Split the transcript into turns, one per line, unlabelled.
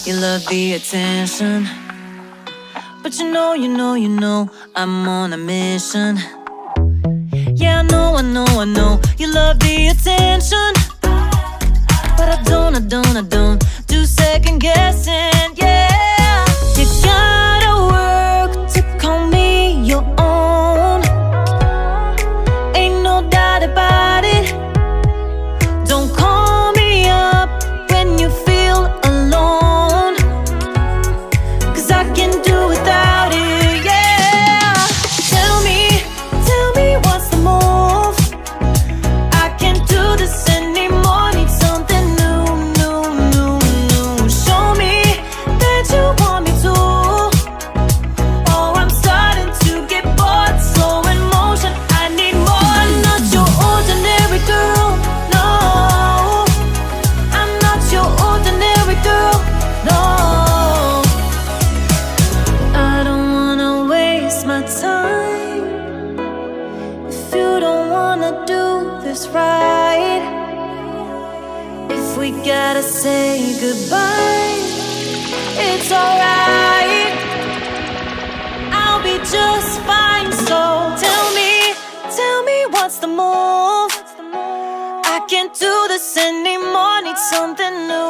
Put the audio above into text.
you love the attention. But you know, I'm on a mission. Yeah, I know, you love the attention. But I don't do second guessing, yeah. You gotta work to call me your own. Ain't no doubt about it. Don't call me up when you feel alone, 'cause I can do without it, yeah. Tell me what's the move? I can't do this anymore, need something new. Show me that you want me to. Oh, I'm starting to get bored, slow in motion, I need more. I'm not your ordinary girl, no. I'm not your ordinary girl, no. I don't wanna waste my time if you don't wanna do this right. If we gotta say goodbye, it's alright. I'll be just fine, so tell me what's the move? I can't do this anymore, need something new.